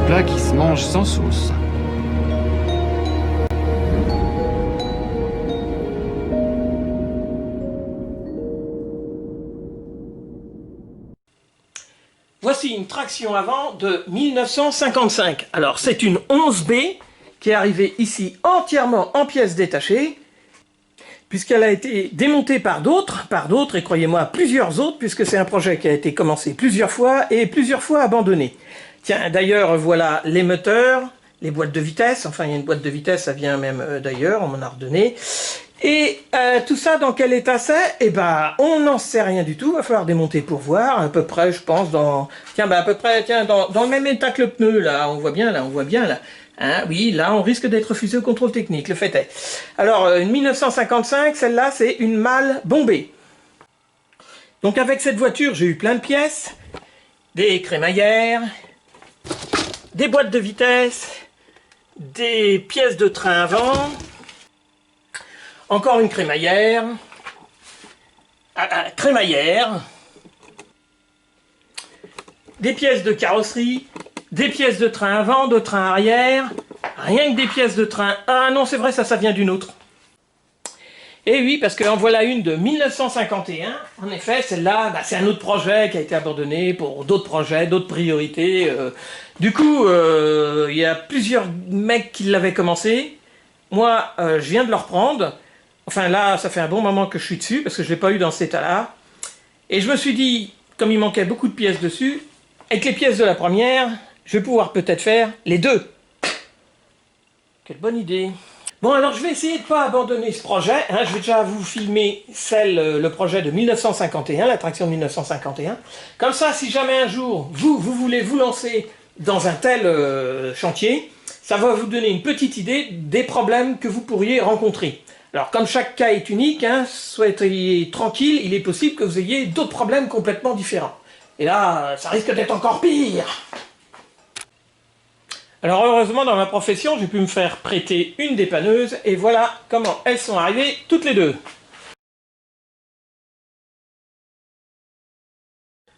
plat qui se mange sans sauce. Voici une traction avant de 1955. Alors c'est une 11B qui est arrivée ici entièrement en pièces détachées, puisqu'elle a été démontée par d'autres, et croyez-moi plusieurs autres, puisque c'est un projet qui a été commencé plusieurs fois et plusieurs fois abandonné. Tiens, d'ailleurs voilà les moteurs, les boîtes de vitesse, enfin il y a une boîte de vitesse, ça vient même d'ailleurs, on m'en a redonné. Et tout ça, dans quel état c'est? Eh ben, on n'en sait rien du tout. Va falloir démonter pour voir, à peu près, je pense, dans... Tiens, bah, à peu près, tiens, dans le même état que le pneu, là, on voit bien, là. Hein, oui, là, on risque d'être refusé au contrôle technique, le fait est. Alors, une 1955, celle-là, c'est une malle bombée. Donc, avec cette voiture, j'ai eu plein de pièces. Des crémaillères, des boîtes de vitesse, des pièces de train avant... Encore une crémaillère, des pièces de carrosserie, des pièces de train avant, de train arrière, rien que des pièces de train... Ah non, c'est vrai, ça vient d'une autre. Et oui, parce qu'en voilà une de 1951, en effet, celle-là, bah, c'est un autre projet qui a été abandonné pour d'autres projets, d'autres priorités. Du coup, il y a plusieurs mecs qui l'avaient commencé. Moi, je viens de le reprendre. Enfin là, ça fait un bon moment que je suis dessus, parce que je ne l'ai pas eu dans cet état-là. Et je me suis dit, comme il manquait beaucoup de pièces dessus, avec les pièces de la première, je vais pouvoir peut-être faire les deux. Quelle bonne idée. Bon, alors je vais essayer de ne pas abandonner ce projet. Hein. Je vais déjà vous filmer le projet de 1951, l'attraction de 1951. Comme ça, si jamais un jour, vous voulez vous lancer dans un tel chantier, ça va vous donner une petite idée des problèmes que vous pourriez rencontrer. Alors, comme chaque cas est unique, hein, soyez tranquille, il est possible que vous ayez d'autres problèmes complètement différents. Et là, ça risque d'être encore pire. Alors, heureusement, dans ma profession, j'ai pu me faire prêter une dépanneuse, et voilà comment elles sont arrivées toutes les deux.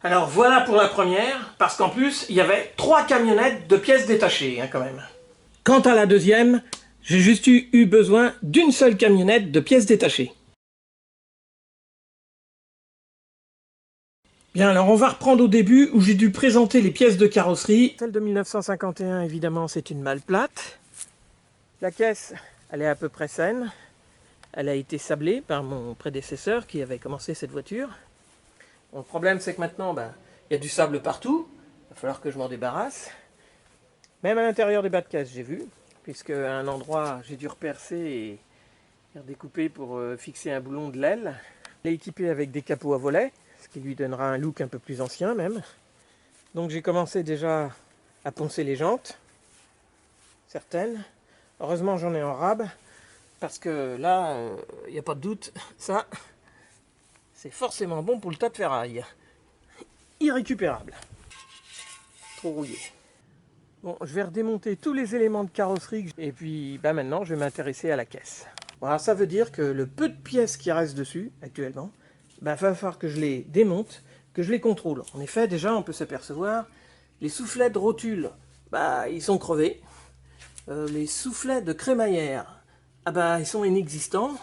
Alors, voilà pour la première, parce qu'en plus, il y avait 3 camionnettes de pièces détachées, hein, quand même. Quant à la deuxième, j'ai juste eu besoin d'une seule camionnette de pièces détachées. Bien, alors on va reprendre au début où j'ai dû présenter les pièces de carrosserie. Celle de 1951, évidemment, c'est une malle plate. La caisse, elle est à peu près saine. Elle a été sablée par mon prédécesseur qui avait commencé cette voiture. Bon, le problème, c'est que maintenant, il y a du sable partout. Il va falloir que je m'en débarrasse. Même à l'intérieur des bas de caisse, j'ai vu. Puisque à un endroit, j'ai dû repercer et redécouper pour fixer un boulon de l'aile. Elle est équipée avec des capots à volets, ce qui lui donnera un look un peu plus ancien même. Donc j'ai commencé déjà à poncer les jantes, certaines. Heureusement j'en ai en rab, parce que là, il n'y a pas de doute, ça, c'est forcément bon pour le tas de ferraille. Irrécupérable. Trop rouillé. Bon, je vais redémonter tous les éléments de carrosserie et puis maintenant je vais m'intéresser à la caisse. Voilà, ça veut dire que le peu de pièces qui restent dessus actuellement, va falloir que je les démonte, que je les contrôle. En effet, déjà on peut s'apercevoir, les soufflets de rotule, ils sont crevés. Les soufflets de crémaillère, ils sont inexistants.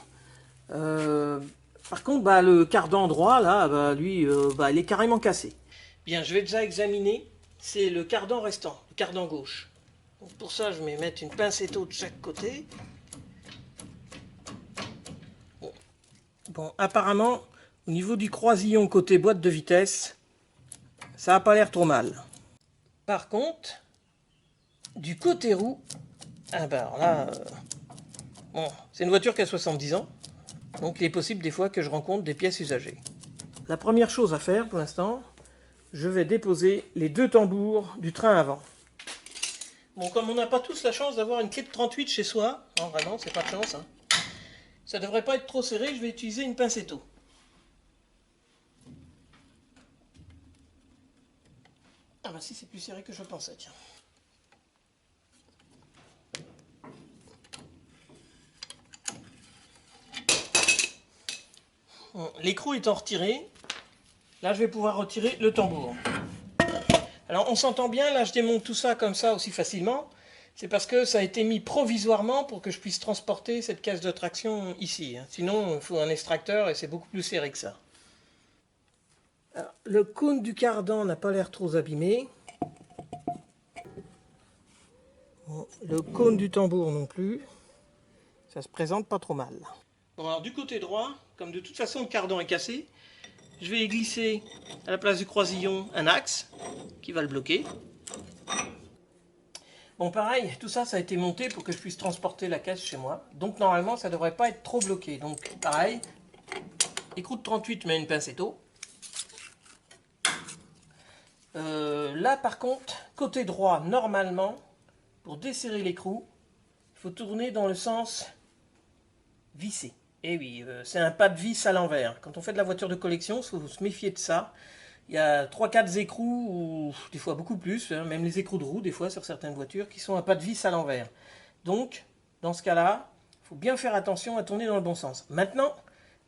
Par contre, le cardan droit, là, lui, il est carrément cassé. Bien, je vais déjà examiner. C'est le cardan restant, le cardan gauche. Donc pour ça, je vais mettre une pincetto de chaque côté. Bon, apparemment, au niveau du croisillon côté boîte de vitesse, ça n'a pas l'air trop mal. Par contre, du côté roue, alors là, bon, c'est une voiture qui a 70 ans, donc il est possible des fois que je rencontre des pièces usagées. La première chose à faire pour l'instant, je vais déposer les 2 tambours du train avant. Bon, comme on n'a pas tous la chance d'avoir une clé de 38 chez soi, non vraiment, c'est pas de chance, hein. Ça devrait pas être trop serré, je vais utiliser une pincetto. Ah si, c'est plus serré que je pensais, tiens. Bon, l'écrou étant retiré, là je vais pouvoir retirer le tambour. Alors on s'entend bien, là je démonte tout ça comme ça aussi facilement. C'est parce que ça a été mis provisoirement pour que je puisse transporter cette caisse de traction ici. Sinon, il faut un extracteur et c'est beaucoup plus serré que ça. Alors, le cône du cardan n'a pas l'air trop abîmé. Bon, le cône du tambour non plus. Ça se présente pas trop mal. Bon, alors du côté droit, comme de toute façon le cardan est cassé, je vais glisser à la place du croisillon un axe qui va le bloquer. Bon, pareil, tout ça, ça a été monté pour que je puisse transporter la caisse chez moi. Donc normalement, ça ne devrait pas être trop bloqué. Donc pareil, écrou de 38 mais une pincetto. Là par contre, côté droit, normalement, pour desserrer l'écrou, il faut tourner dans le sens vissé. Et oui, c'est un pas de vis à l'envers. Quand on fait de la voiture de collection, il faut se méfier de ça. Il y a 3-4 écrous, ou des fois beaucoup plus, hein, même les écrous de roue, des fois sur certaines voitures, qui sont un pas de vis à l'envers. Donc, dans ce cas-là, il faut bien faire attention à tourner dans le bon sens. Maintenant,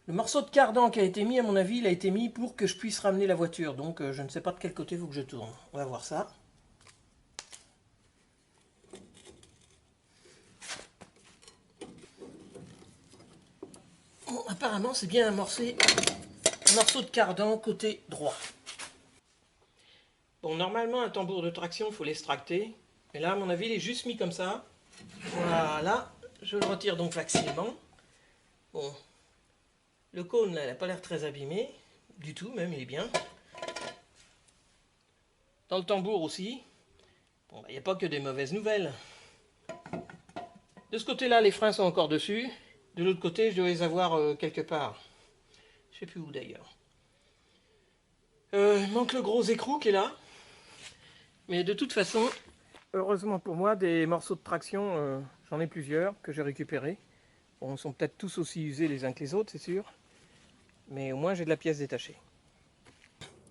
le morceau de cardan qui a été mis, à mon avis, il a été mis pour que je puisse ramener la voiture. Donc, je ne sais pas de quel côté il faut que je tourne. On va voir ça. Bon, apparemment, c'est bien un morceau de cardan côté droit. Bon, normalement, un tambour de traction, il faut l'extracter. Mais là, à mon avis, il est juste mis comme ça. Voilà, je le retire donc facilement. Bon, le cône, là, il n'a pas l'air très abîmé. Du tout, même, il est bien. Dans le tambour aussi. Bon, il n'y a pas que des mauvaises nouvelles. De ce côté-là, les freins sont encore dessus. De l'autre côté, je dois les avoir quelque part. Je ne sais plus où d'ailleurs. Il manque le gros écrou qui est là. Mais de toute façon, heureusement pour moi, des morceaux de traction, j'en ai plusieurs que j'ai récupérés. Bon, ils sont peut-être tous aussi usés les uns que les autres, c'est sûr. Mais au moins, j'ai de la pièce détachée.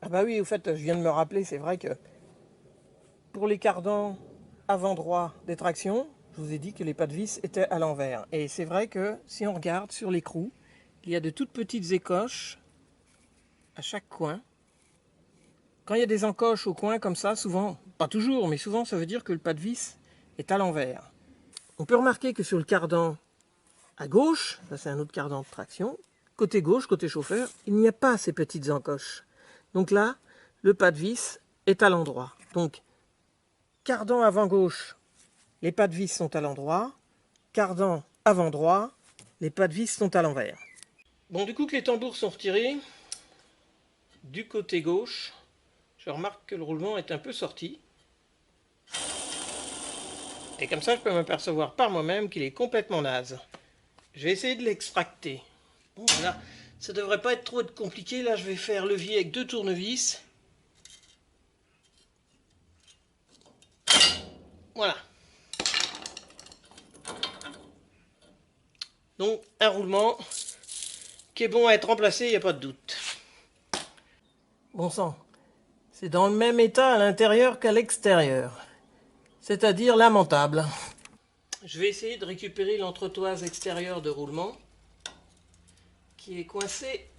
Ah bah oui, au fait, je viens de me rappeler, c'est vrai que pour les cardans avant droit des tractions, je vous ai dit que les pas de vis étaient à l'envers. Et c'est vrai que si on regarde sur l'écrou, il y a de toutes petites écoches à chaque coin. Quand il y a des encoches au coin comme ça, souvent, pas toujours, mais souvent ça veut dire que le pas de vis est à l'envers. On peut remarquer que sur le cardan à gauche, ça c'est un autre cardan de traction, côté gauche, côté chauffeur, il n'y a pas ces petites encoches. Donc là, le pas de vis est à l'endroit. Donc, cardan avant gauche, les pas de vis sont à l'endroit. Cardan avant droit, les pas de vis sont à l'envers. Bon, du coup que les tambours sont retirés, du côté gauche, je remarque que le roulement est un peu sorti. Et comme ça, je peux m'apercevoir par moi-même qu'il est complètement naze. Je vais essayer de l'extracter. Bon, là, ça devrait pas être trop compliqué. Là, je vais faire levier avec 2 tournevis. Voilà. Donc, un roulement qui est bon à être remplacé, il n'y a pas de doute. Bon sang, c'est dans le même état à l'intérieur qu'à l'extérieur. C'est-à-dire lamentable. Je vais essayer de récupérer l'entretoise extérieure de roulement qui est coincée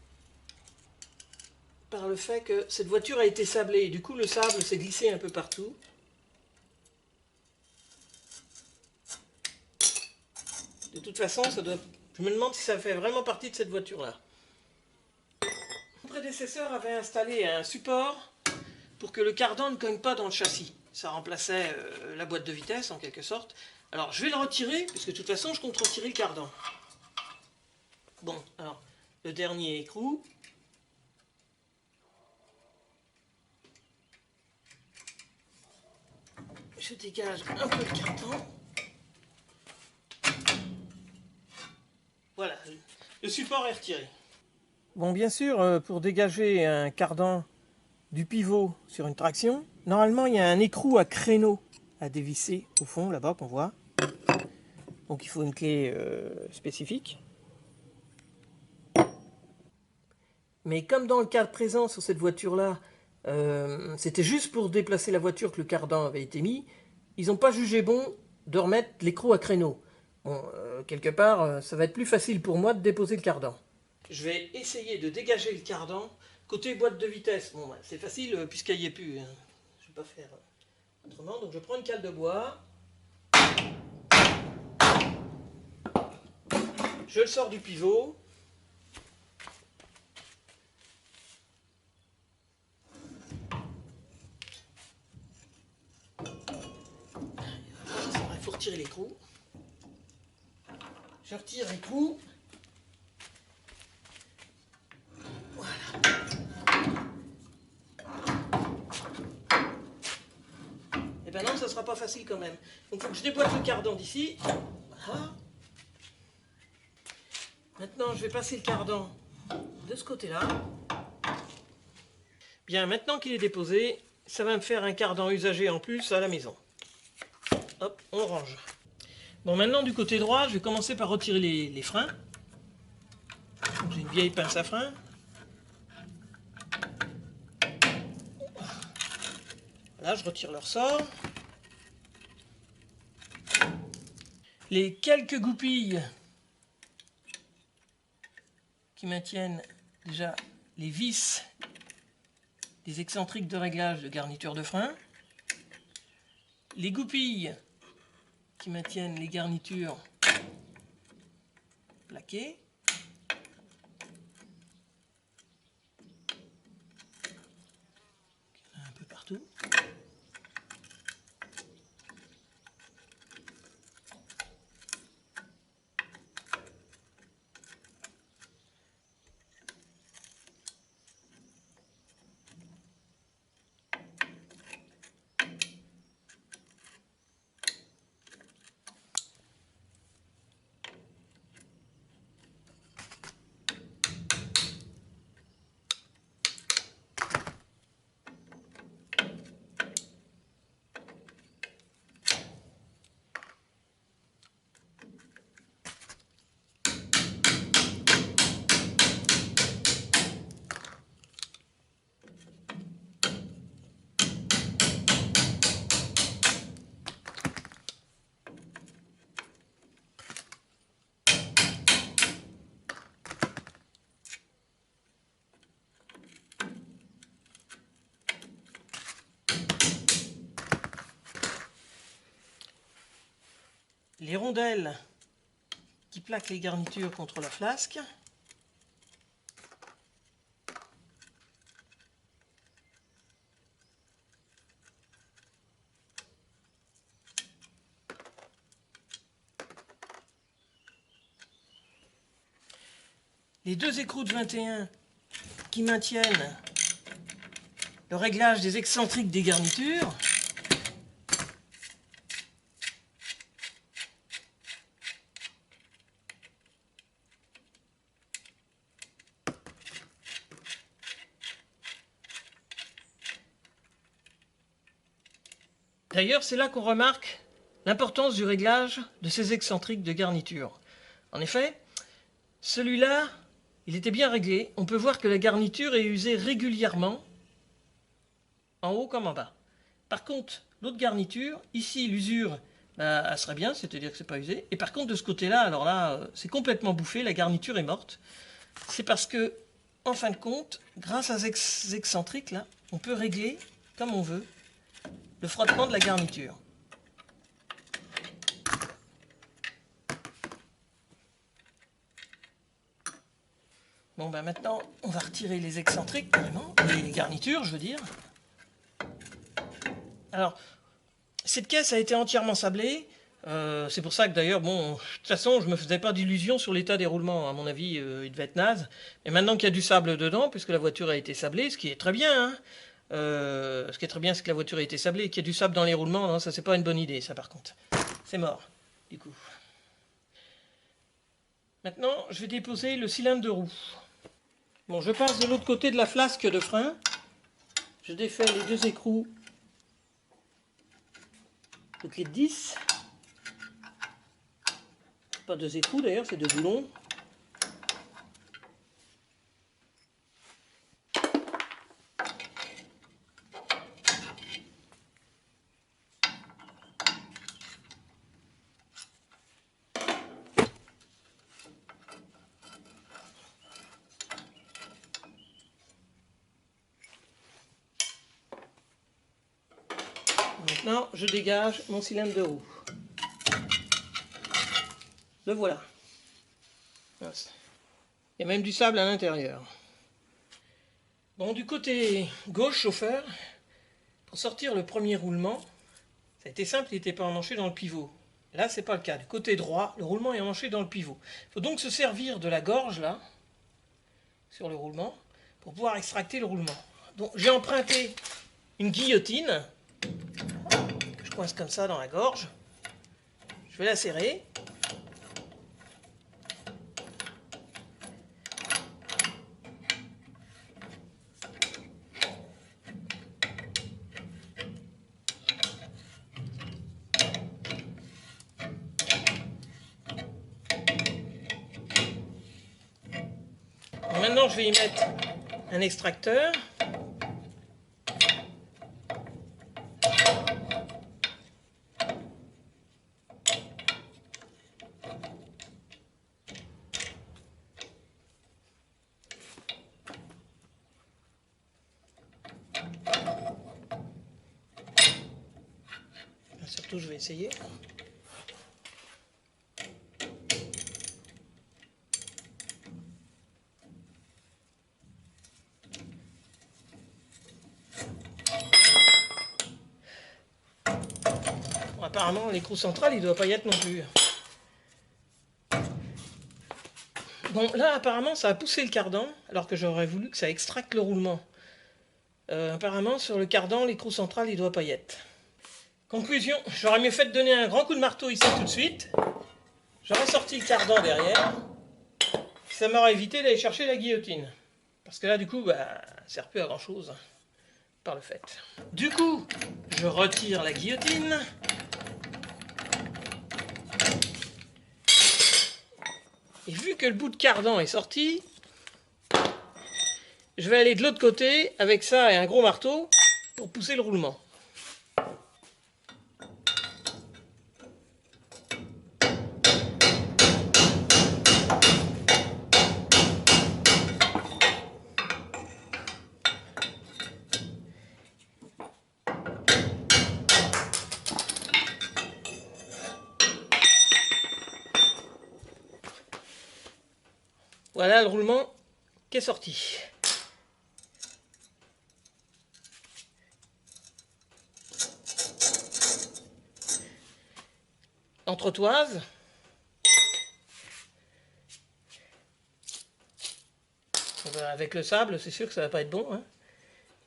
par le fait que cette voiture a été sablée. Et du coup, le sable s'est glissé un peu partout. De toute façon, ça doit... je me demande si ça fait vraiment partie de cette voiture-là. Mon prédécesseur avait installé un support pour que le cardan ne cogne pas dans le châssis. Ça remplaçait la boîte de vitesse en quelque sorte. Alors je vais le retirer, puisque de toute façon je compte retirer le cardan. Bon, alors le dernier écrou. Je dégage un peu le cardan. Voilà, le support est retiré. Bon, bien sûr, pour dégager un cardan du pivot sur une traction, normalement il y a un écrou à créneau à dévisser au fond, là-bas qu'on voit. Donc il faut une clé spécifique. Mais comme dans le cas présent sur cette voiture-là, c'était juste pour déplacer la voiture que le cardan avait été mis, ils n'ont pas jugé bon de remettre l'écrou à créneau. Bon, quelque part, ça va être plus facile pour moi de déposer le cardan. Je vais essayer de dégager le cardan côté boîte de vitesse. Bon, c'est facile puisqu'il n'y est plus. Je ne vais pas faire autrement. Donc je prends une cale de bois. Je le sors du pivot. Il faut retirer l'écrou. Je retire l'écrou. Voilà. Et ben non, ça sera pas facile quand même. Donc il faut que je déboîte le cardan d'ici. Voilà. Maintenant, je vais passer le cardan de ce côté-là. Bien, maintenant qu'il est déposé, ça va me faire un cardan usagé en plus à la maison. Hop, on range. Bon, maintenant du côté droit, je vais commencer par retirer les freins. J'ai une vieille pince à frein. Là, je retire le ressort. Les quelques goupilles qui maintiennent déjà les vis des excentriques de réglage de garniture de frein. Les goupilles qui maintiennent les garnitures plaquées. Un peu partout. Les rondelles qui plaquent les garnitures contre la flasque. Les deux écrous de 21 qui maintiennent le réglage des excentriques des garnitures. D'ailleurs, c'est là qu'on remarque l'importance du réglage de ces excentriques de garniture. En effet, celui-là, il était bien réglé. On peut voir que la garniture est usée régulièrement, en haut comme en bas. Par contre, l'autre garniture, ici, l'usure, elle serait bien, c'est-à-dire que c'est pas usé. Et par contre, de ce côté-là, alors là, c'est complètement bouffé, la garniture est morte. C'est parce que, en fin de compte, grâce à ces excentriques là, on peut régler, comme on veut, le frottement de la garniture. Bon ben maintenant, on va retirer les excentriques carrément, les garnitures je veux dire. Alors, cette caisse a été entièrement sablée. C'est pour ça que d'ailleurs, bon, de toute façon, je ne me faisais pas d'illusions sur l'état des roulements. À mon avis, il devait être naze. Mais maintenant qu'il y a du sable dedans, puisque la voiture a été sablée, ce qui est très bien, hein, ce qui est très bien, c'est que la voiture a été sablée et qu'il y a du sable dans les roulements. Non, ça, c'est pas une bonne idée, ça, par contre. C'est mort, du coup. Maintenant, je vais déposer le cylindre de roue. Bon, je passe de l'autre côté de la flasque de frein. Je défais les deux écrous. Donc les 10. Pas deux écrous d'ailleurs, c'est deux boulons. Maintenant, je dégage mon cylindre de roue. Le voilà. Il y a même du sable à l'intérieur. Bon, du côté gauche, chauffeur, pour sortir le premier roulement, ça a été simple, il n'était pas emmanché dans le pivot. Là, c'est pas le cas. Du côté droit, le roulement est emmanché dans le pivot. Il faut donc se servir de la gorge, là, sur le roulement, pour pouvoir extracter le roulement. Donc, j'ai emprunté une guillotine, que je coince comme ça dans la gorge. Je vais la serrer. Maintenant, je vais y mettre un extracteur. Surtout, je vais essayer. Bon, apparemment, l'écrou central, il ne doit pas y être non plus. Bon, là, apparemment, ça a poussé le cardan, alors que j'aurais voulu que ça extracte le roulement. Apparemment, sur le cardan, l'écrou central, il ne doit pas y être. Conclusion, j'aurais mieux fait de donner un grand coup de marteau ici tout de suite. J'aurais sorti le cardan derrière. Ça m'aurait évité d'aller chercher la guillotine. Parce que là, du coup, bah, ça ne sert plus à grand chose par le fait. Du coup, je retire la guillotine. Et vu que le bout de cardan est sorti, je vais aller de l'autre côté avec ça et un gros marteau pour pousser le roulement. Voilà le roulement qui est sorti. Entretoise. Avec le sable, c'est sûr que ça va pas être bon. Hein.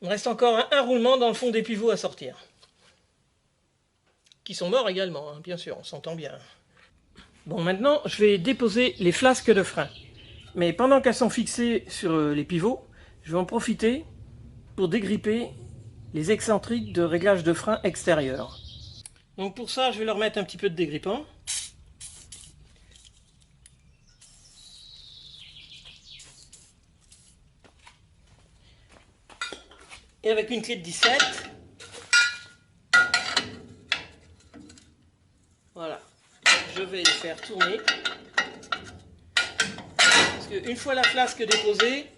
Il me reste encore un roulement dans le fond des pivots à sortir. Qui sont morts également, hein, bien sûr, on s'entend bien. Bon, maintenant, je vais déposer les flasques de frein. Mais pendant qu'elles sont fixées sur les pivots, je vais en profiter pour dégripper les excentriques de réglage de frein extérieur. Donc pour ça, je vais leur mettre un petit peu de dégrippant. Et avec une clé de 17, voilà, je vais les faire tourner. Parce qu'une fois la flasque déposée,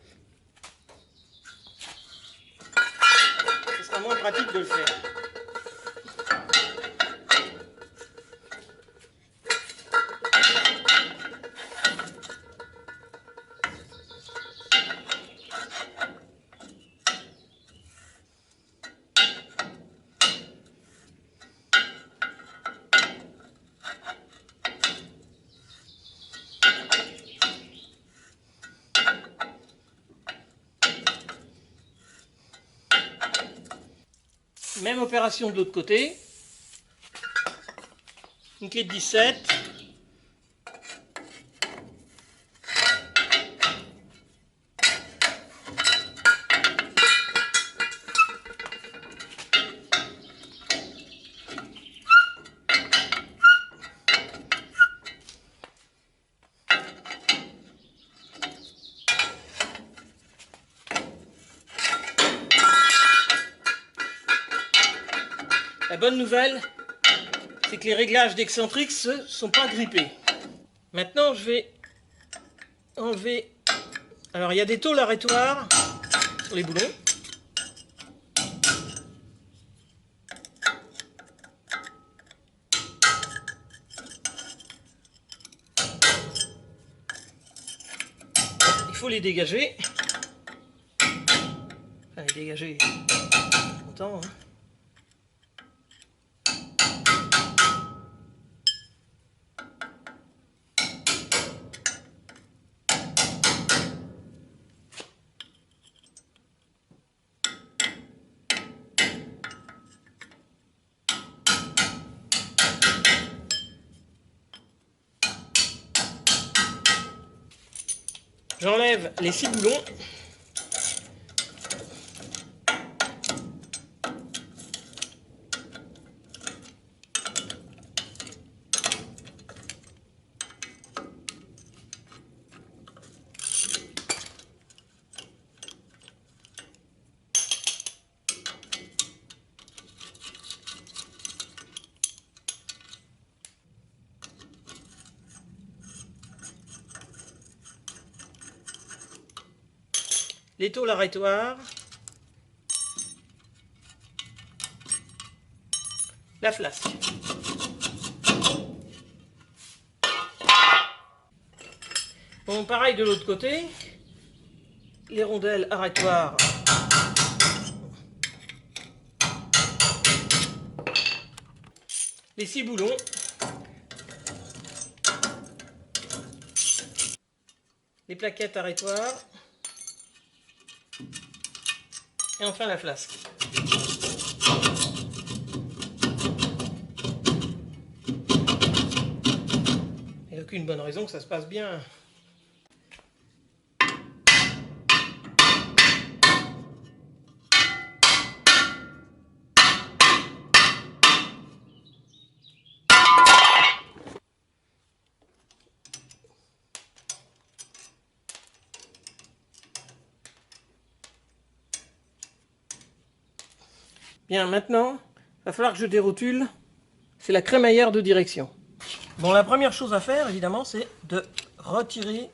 ce sera moins pratique de le faire. Même opération de l'autre côté. Une clé de 17. La bonne nouvelle, c'est que les réglages d'excentriques ne sont pas grippés. Maintenant, je vais enlever... Alors, il y a des tôles arrêtoires sur les boulons. faut les dégager. Enfin, les dégager longtemps. Hein. J'enlève les 6 boulons. Les tôles arrêtoires, la flasque. Bon, pareil de l'autre côté, les rondelles arrêtoires. Les 6 boulons. Les plaquettes arrêtoires. Et enfin la flasque. Il n'y a aucune bonne raison que ça se passe bien. Bien, maintenant, il va falloir que je dérotule. C'est la crémaillère de direction. Bon, la première chose à faire, évidemment, c'est de retirer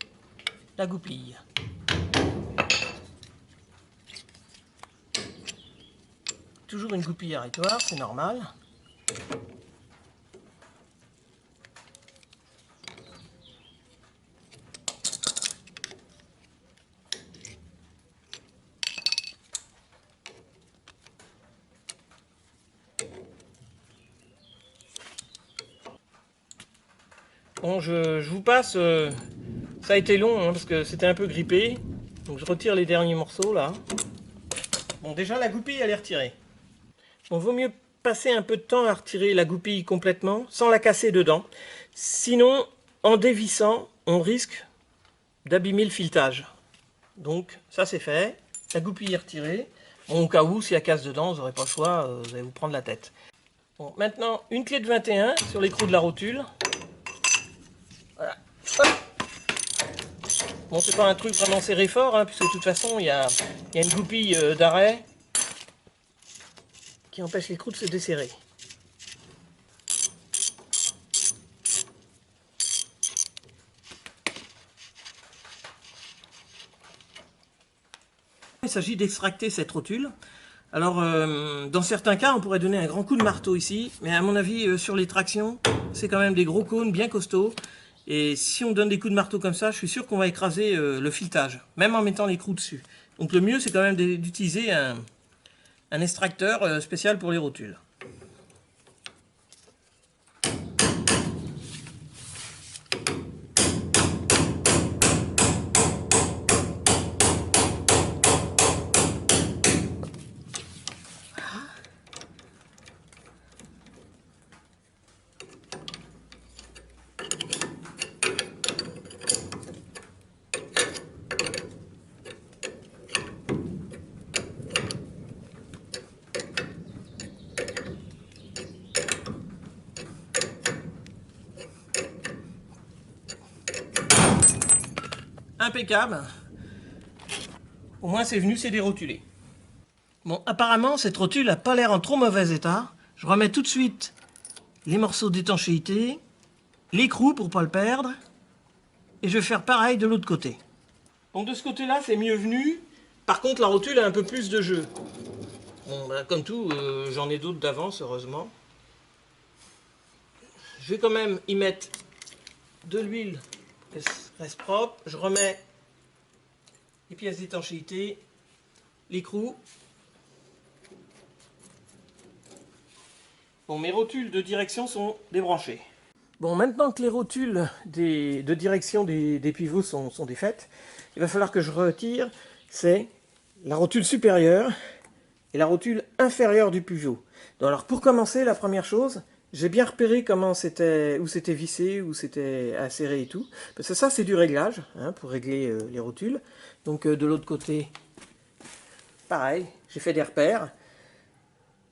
la goupille. Toujours une goupille arrêtoire, c'est normal. Bon, je vous passe, ça a été long hein, parce que c'était un peu grippé, donc je retire les derniers morceaux là. Bon, déjà la goupille elle est retirée. Bon, vaut mieux passer un peu de temps à retirer la goupille complètement, sans la casser dedans. Sinon, en dévissant, on risque d'abîmer le filetage. Donc ça c'est fait, la goupille est retirée. Bon, au cas où, si elle casse dedans, vous n'aurez pas le choix, vous allez vous prendre la tête. Bon, maintenant, une clé de 21 sur l'écrou de la rotule. Voilà. Hop. Bon, c'est pas un truc vraiment serré fort, hein, puisque de toute façon, il y a une goupille d'arrêt qui empêche l'écrou de se desserrer. Il s'agit d'extracter cette rotule. Alors, dans certains cas, on pourrait donner un grand coup de marteau ici, mais à mon avis, sur les tractions, c'est quand même des gros cônes bien costauds. Et si on donne des coups de marteau comme ça, je suis sûr qu'on va écraser le filetage, même en mettant l'écrou dessus. Donc le mieux, c'est quand même d'utiliser un extracteur spécial pour les rotules. Impeccable. Au moins c'est venu, c'est dérotulé. Bon, apparemment cette rotule n'a pas l'air en trop mauvais état. Je remets tout de suite les morceaux d'étanchéité, l'écrou pour ne pas le perdre, et je vais faire pareil de l'autre côté. Donc de ce côté-là c'est mieux venu. Par contre la rotule a un peu plus de jeu. Bon, bah, comme tout, j'en ai d'autres d'avance heureusement. Je vais quand même y mettre de l'huile. Reste propre. Je remets les pièces d'étanchéité, l'écrou. Bon, mes rotules de direction sont débranchées. Bon, maintenant que les rotules de direction des pivots sont défaites, il va falloir que je retire, c'est la rotule supérieure et la rotule inférieure du pivot. Donc, alors pour commencer, la première chose, j'ai bien repéré où c'était vissé, où c'était acéré et tout. Parce que ça, c'est du réglage, hein, pour régler les rotules. Donc de l'autre côté, pareil, j'ai fait des repères.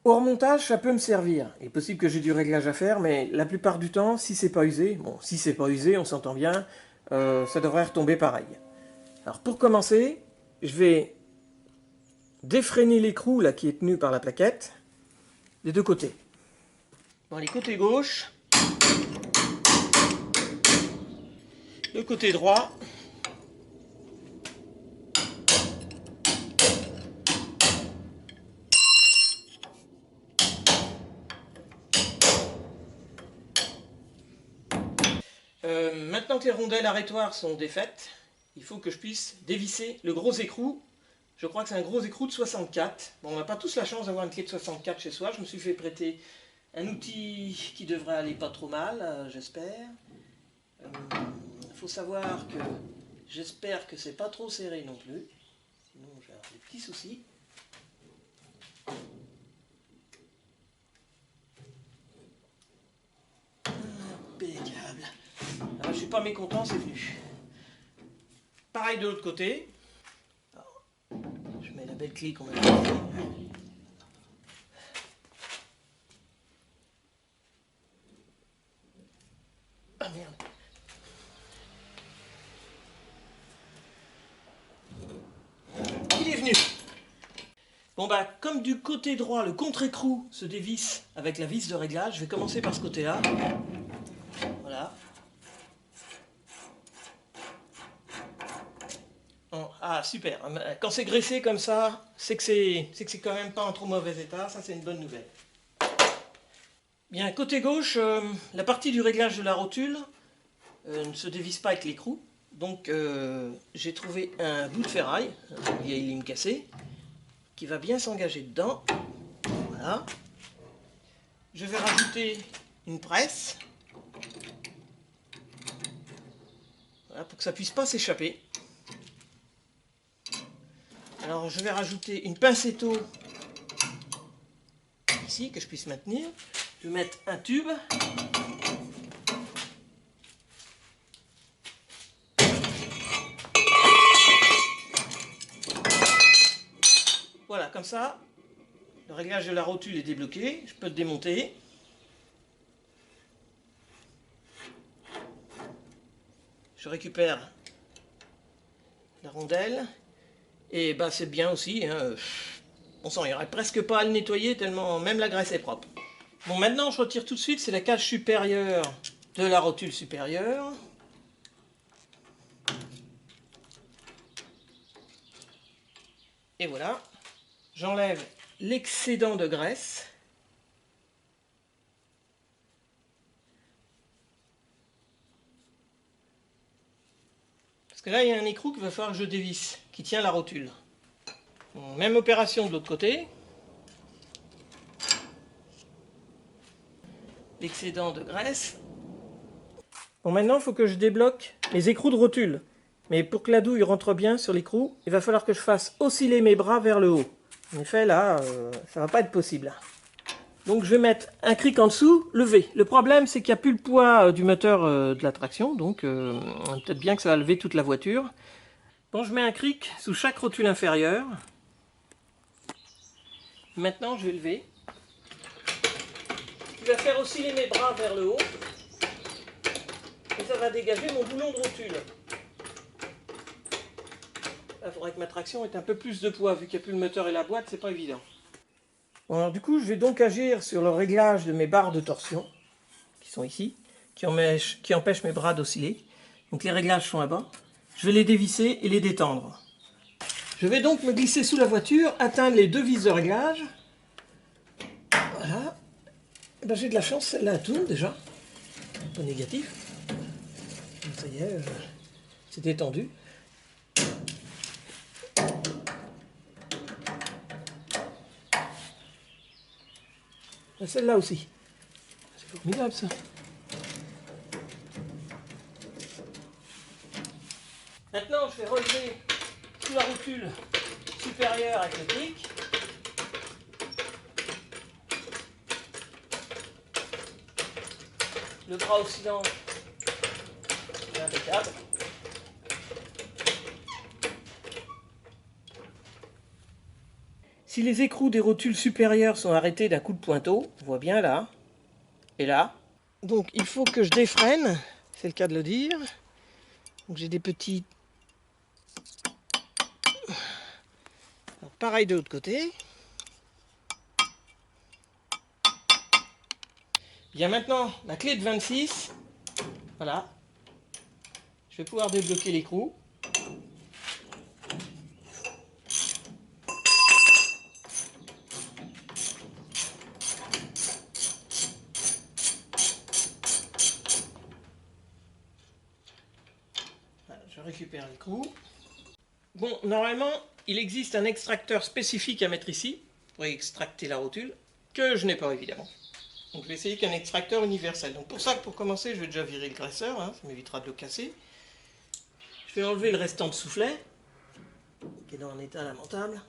Au remontage, ça peut me servir. Il est possible que j'ai du réglage à faire, mais la plupart du temps, si c'est pas usé, bon, si c'est pas usé, on s'entend bien, ça devrait retomber pareil. Alors pour commencer, je vais défreiner l'écrou là qui est tenu par la plaquette des deux côtés. Dans les côtés gauche, le côté droit. Maintenant que les rondelles arrêtoires sont défaites, il faut que je puisse dévisser le gros écrou. Je crois que c'est un gros écrou de 64. Bon, on n'a pas tous la chance d'avoir une clé de 64 chez soi. Je me suis fait prêter un outil qui devrait aller pas trop mal, j'espère. Il faut savoir que j'espère que c'est pas trop serré non plus. Sinon, je vais avoir des petits soucis. Impeccable. Alors, je suis pas mécontent, c'est venu. Pareil de l'autre côté. Alors, je mets la belle clé qu'on m'a donnée. Ah merde. Il est venu. Bon bah, comme du côté droit, le contre-écrou se dévisse avec la vis de réglage, je vais commencer par ce côté-là. Voilà. Bon, ah super, quand c'est graissé comme ça, c'est que c'est quand même pas en trop mauvais état, ça c'est une bonne nouvelle. Bien, côté gauche, la partie du réglage de la rotule ne se dévisse pas avec l'écrou, donc j'ai trouvé un bout de ferraille, une vieille lime cassée, qui va bien s'engager dedans. Voilà. Je vais rajouter une presse, voilà, pour que ça ne puisse pas s'échapper. Alors je vais rajouter une pincetto ici que je puisse maintenir. Je vais mettre un tube. Voilà, comme ça, le réglage de la rotule est débloqué. Je peux le démonter. Je récupère la rondelle. Et bah c'est bien aussi, hein. On sent, il n'y aurait presque pas à le nettoyer tellement même la graisse est propre. Bon, maintenant je retire tout de suite, c'est la cage supérieure de la rotule supérieure. Et voilà, j'enlève l'excédent de graisse. Parce que là, il y a un écrou qu'il va falloir que je dévisse, qui tient la rotule. Bon, même opération de l'autre côté. L'excédent de graisse. Bon, maintenant, il faut que je débloque les écrous de rotule. Mais pour que la douille rentre bien sur l'écrou, il va falloir que je fasse osciller mes bras vers le haut. En effet, là, ça va pas être possible. Donc je vais mettre un cric en dessous, levé. Le problème, c'est qu'il n'y a plus le poids du moteur de la traction, donc peut-être bien que ça va lever toute la voiture. Bon, je mets un cric sous chaque rotule inférieure. Maintenant, je vais lever. Je vais faire osciller mes bras vers le haut. Et ça va dégager mon boulon de rotule. Il faudrait que ma traction ait un peu plus de poids, vu qu'il n'y a plus le moteur et la boîte, c'est pas évident. Bon, alors du coup, je vais donc agir sur le réglage de mes barres de torsion, qui sont ici, qui empêchent mes bras d'osciller. Donc les réglages sont là-bas. Je vais les dévisser et les détendre. Je vais donc me glisser sous la voiture, atteindre les deux vis de réglage. Voilà. Ben, j'ai de la chance, celle-là tourne déjà. Pas négatif. Ça y est, c'est détendu. Celle-là aussi. C'est formidable ça. Maintenant, je vais relever sous la rotule supérieure avec le clic. Le bras oscillant est impeccable. Si les écrous des rotules supérieures sont arrêtés d'un coup de pointeau, on voit bien là et là. Donc il faut que je défreine, c'est le cas de le dire. Donc j'ai des petits... Alors, pareil de l'autre côté. Bien maintenant, ma clé de 26, voilà. Je vais pouvoir débloquer l'écrou. Voilà, je récupère l'écrou. Bon, normalement, il existe un extracteur spécifique à mettre ici, pour extracter la rotule, que je n'ai pas évidemment. Donc je vais essayer qu'un extracteur universel. Donc pour ça, pour commencer, je vais déjà virer le graisseur, hein, ça m'évitera de le casser. Je vais enlever le restant de soufflet, qui est dans un état lamentable.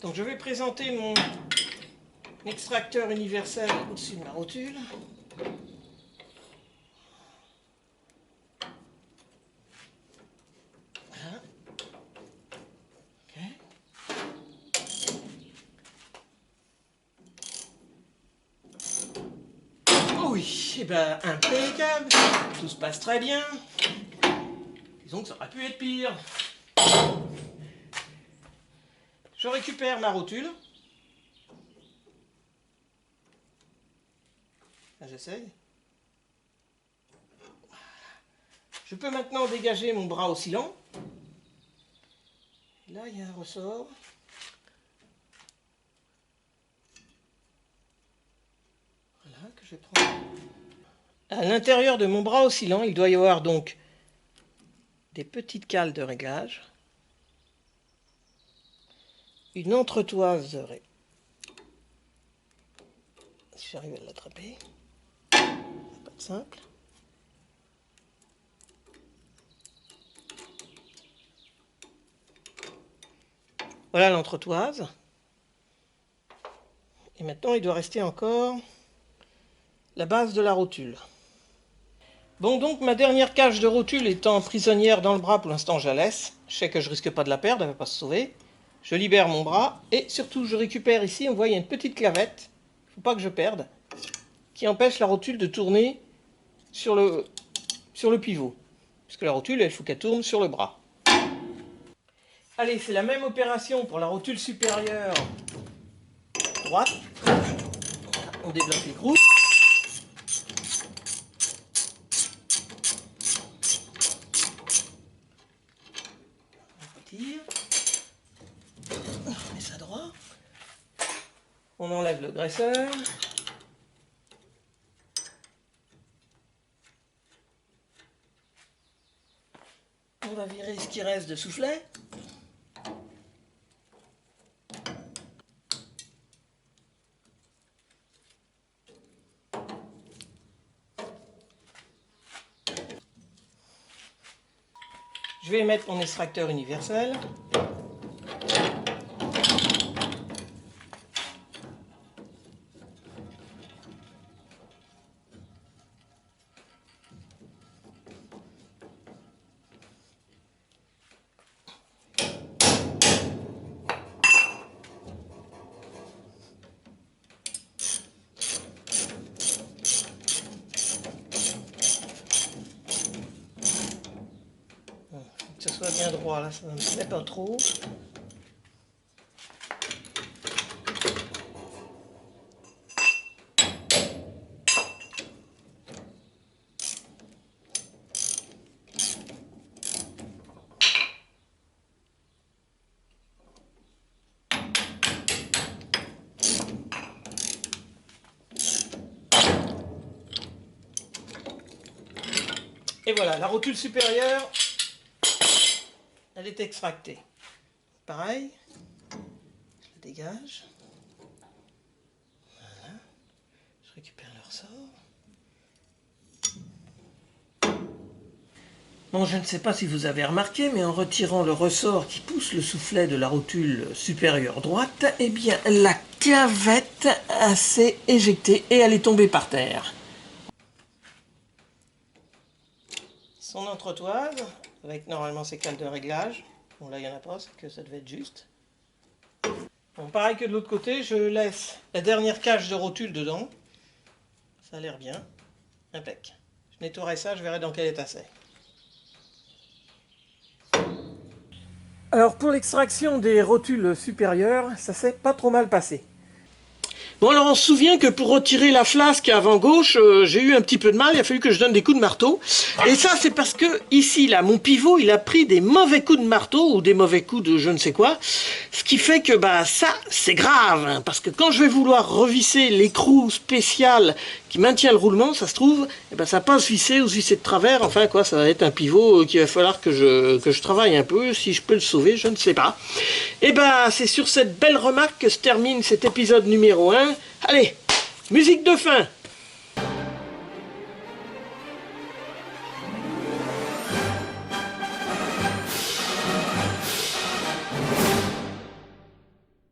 Donc je vais présenter mon extracteur universel au-dessus de ma rotule. Voilà. Okay. Oh oui, et ben impeccable, tout se passe très bien. Disons que ça aurait pu être pire. Je récupère ma rotule. J'essaye. Je peux maintenant dégager mon bras oscillant. Là, il y a un ressort. Voilà, que je vais prendre. À l'intérieur de mon bras oscillant, il doit y avoir donc des petites cales de réglage. Une entretoise de réglage. Si j'arrive à l'attraper. Pas de simple. Voilà l'entretoise. Et maintenant, il doit rester encore la base de la rotule. Bon, donc ma dernière cage de rotule étant prisonnière dans le bras, pour l'instant je la laisse. Je sais que je risque pas de la perdre, elle ne va pas se sauver. Je libère mon bras et surtout je récupère ici, on voit il y a une petite clavette, il ne faut pas que je perde, qui empêche la rotule de tourner sur le pivot. Puisque la rotule, il faut qu'elle tourne sur le bras. Allez, c'est la même opération pour la rotule supérieure droite. On débloque l'écrou. On retire. On met ça droit. On enlève le graisseur. On va virer ce qui reste de soufflet. Je vais mettre mon extracteur universel. Que ce soit bien droit, là, ça ne me plaît pas trop. Et voilà, la rotule supérieure, elle est extractée. Pareil, je la dégage. Voilà, je récupère le ressort. Bon, je ne sais pas si vous avez remarqué, mais en retirant le ressort qui pousse le soufflet de la rotule supérieure droite, eh bien, la clavette s'est éjectée et elle est tombée par terre. Son entretoise, avec normalement ses cales de réglage. Bon, là, il n'y en a pas, c'est que ça devait être juste. Bon, pareil que de l'autre côté, je laisse la dernière cage de rotule dedans. Ça a l'air bien. Impec. Je nettoierai ça, je verrai dans quel état c'est. Alors pour l'extraction des rotules supérieures, ça s'est pas trop mal passé. Bon, alors on se souvient que pour retirer la flasque avant gauche, j'ai eu un petit peu de mal, il a fallu que je donne des coups de marteau. Et ça, c'est parce que ici, là, mon pivot, il a pris des mauvais coups de marteau ou des mauvais coups de je ne sais quoi. Ce qui fait que bah ça, c'est grave, hein, parce que quand je vais vouloir revisser l'écrou spécial qui maintient le roulement, ça se trouve, eh ben, ça va pas se visser ou se visser de travers. Enfin quoi, ça va être un pivot qu'il va falloir que je travaille un peu. Si je peux le sauver, je ne sais pas. Et ben, c'est sur cette belle remarque que se termine cet épisode numéro 1. Allez, musique de fin!